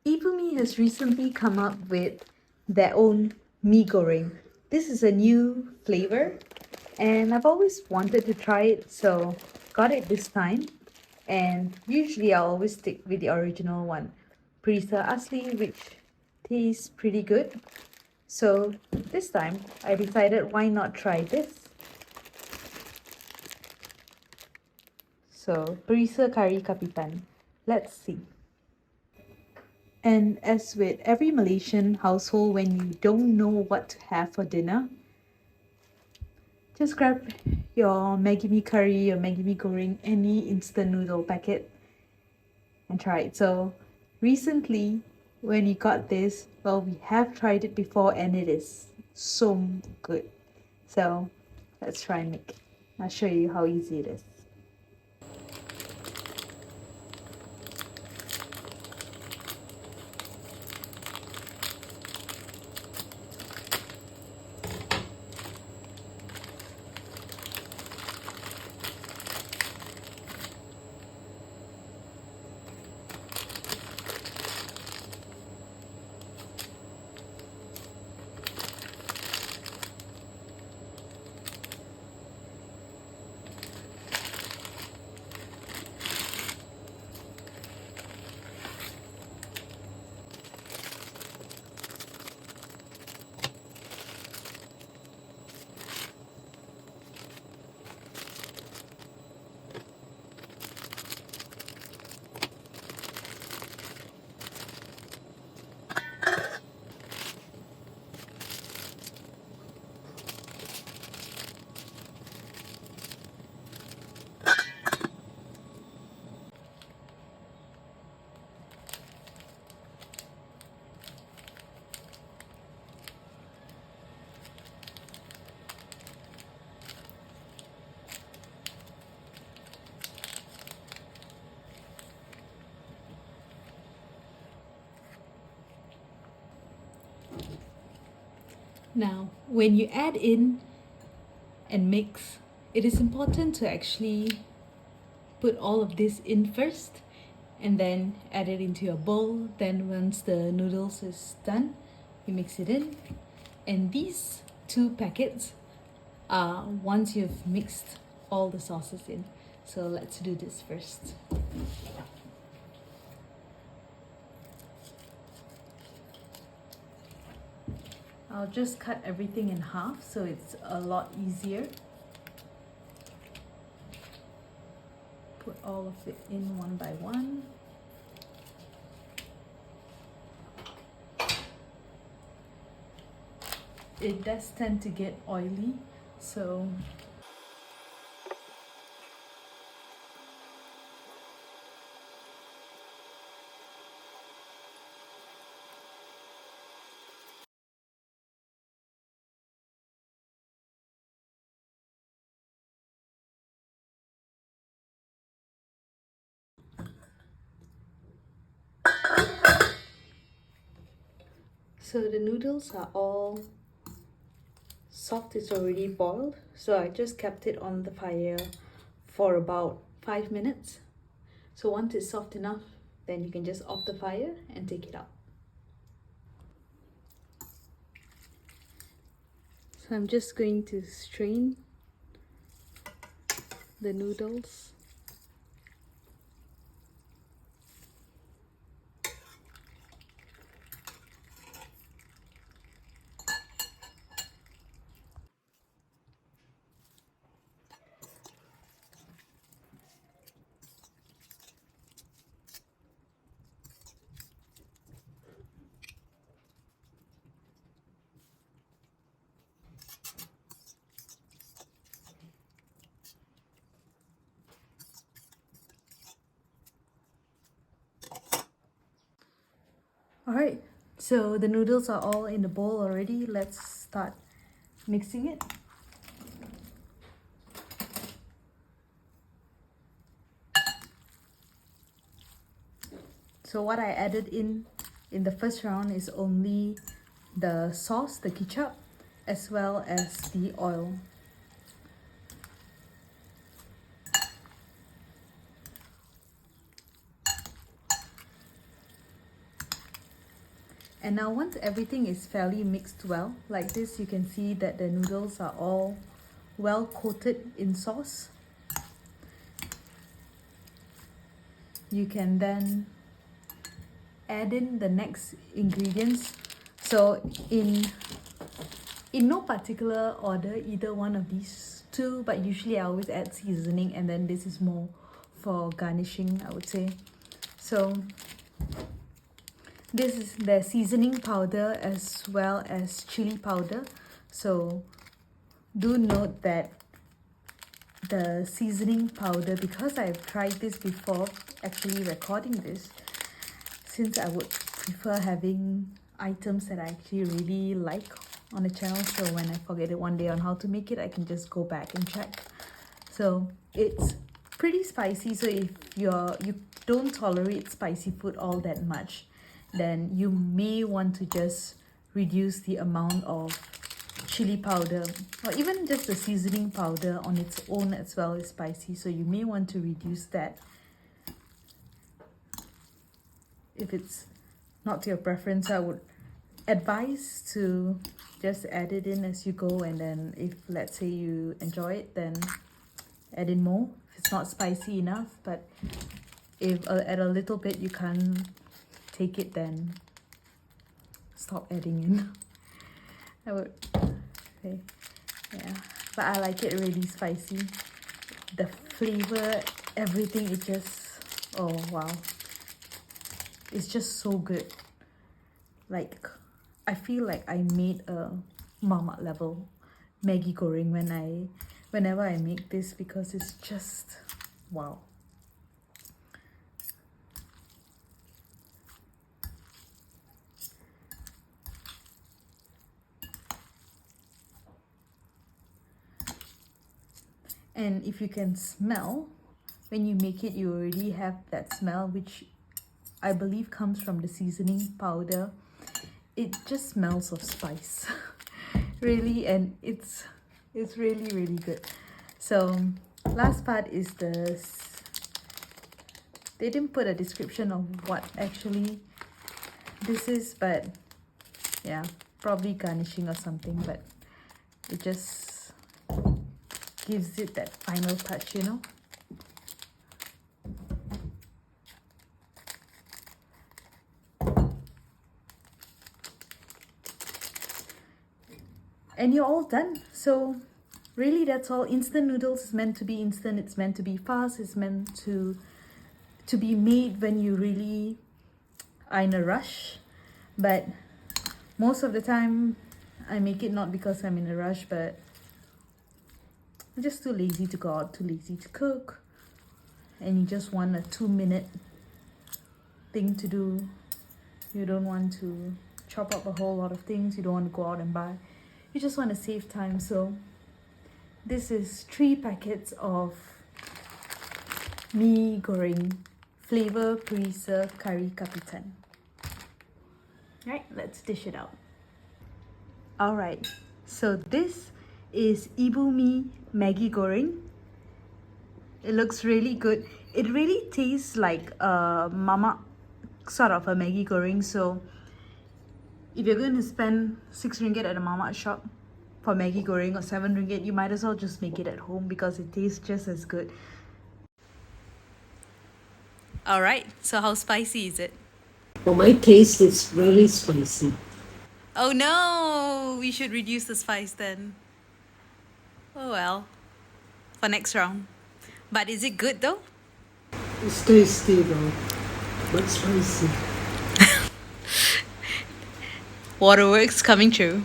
Ibumie has recently come up with their own Mi Goreng. This is a new flavor and I've always wanted to try it, so got it this time. And usually I'll always stick with the original one, Perisa Asli, which tastes pretty good. So this time I decided why not try this. So Perisa Kari Kapitan. Let's see. And as with every Malaysian household, when you don't know what to have for dinner, just grab your Maggi mee curry or Maggi mee goreng, any instant noodle packet, and try it. So recently, when we got this, well, we have tried it before and it is so good. So let's try and make. I'll show you how easy it is. Now, when you add in and mix, it is important to actually put all of this in first and then add it into your bowl. Then once the noodles is done, you mix it in. And these two packets are once you've mixed all the sauces in. So let's do this first. I'll just cut everything in half so it's a lot easier. Put all of it in one by one. It does tend to get oily, so the noodles are all soft. It's already boiled, so I just kept it on the fire for about 5 minutes. So once it's soft enough, then you can just off the fire and take it out. So I'm just going to strain the noodles. Alright, so the noodles are all in the bowl already. Let's start mixing it. So what I added in the first round is only the sauce, the ketchup, as well as the oil. And now once everything is fairly mixed well, like this, you can see that the noodles are all well coated in sauce. You can then add in the next ingredients. So in no particular order, either one of these two, but usually I always add seasoning, and then this is more for garnishing, I would say. So this is the seasoning powder as well as chili powder. So do note that the seasoning powder, because I've tried this before actually recording this, since I would prefer having items that I actually really like on the channel, so when I forget it one day on how to make it, I can just go back and check. So it's pretty spicy, so if you don't tolerate spicy food all that much, then you may want to just reduce the amount of chili powder, or even just the seasoning powder on its own as well is spicy, so you may want to reduce that if it's not to your preference. I would advise to just add it in as you go, and then if let's say you enjoy it, then add in more if it's not spicy enough. But if at a little bit you can't take it, then stop adding in. I would say, yeah, but I like it really spicy. The flavor, everything, it just, oh wow, it's just so good. Like, I feel like I made a mamak level Maggi Goreng whenever I make this, because it's just wow. And if you can smell, when you make it, you already have that smell, which I believe comes from the seasoning powder. It just smells of spice, really, and it's really, really good. So last part is they didn't put a description of what actually this is, but yeah, probably garnishing or something, but it just gives it that final touch, you know. And you're all done. So really, that's all. Instant noodles is meant to be instant, it's meant to be fast, it's meant to be made when you really are in a rush. But most of the time I make it not because I'm in a rush, but I'm just too lazy to go out, too lazy to cook, and you just want a 2-minute thing to do. You don't want to chop up a whole lot of things, you don't want to go out and buy, you just want to save time. So this is 3 packets of Mi Goreng flavor Perisa Kari Kapitan. Right, let's dish it out. Alright, so this is Ibumie Maggi Goreng. It looks really good. It really tastes like a mama sort of a Maggi Goreng. So if you're going to spend 6 ringgit at a mama shop for Maggi Goreng or 7 ringgit, you might as well just make it at home because it tastes just as good. Alright, so how spicy is it? For my taste, it's really spicy. Oh no, we should reduce the spice then. Oh well, for next round. But is it good though? It's tasty though, but spicy. Waterworks coming true.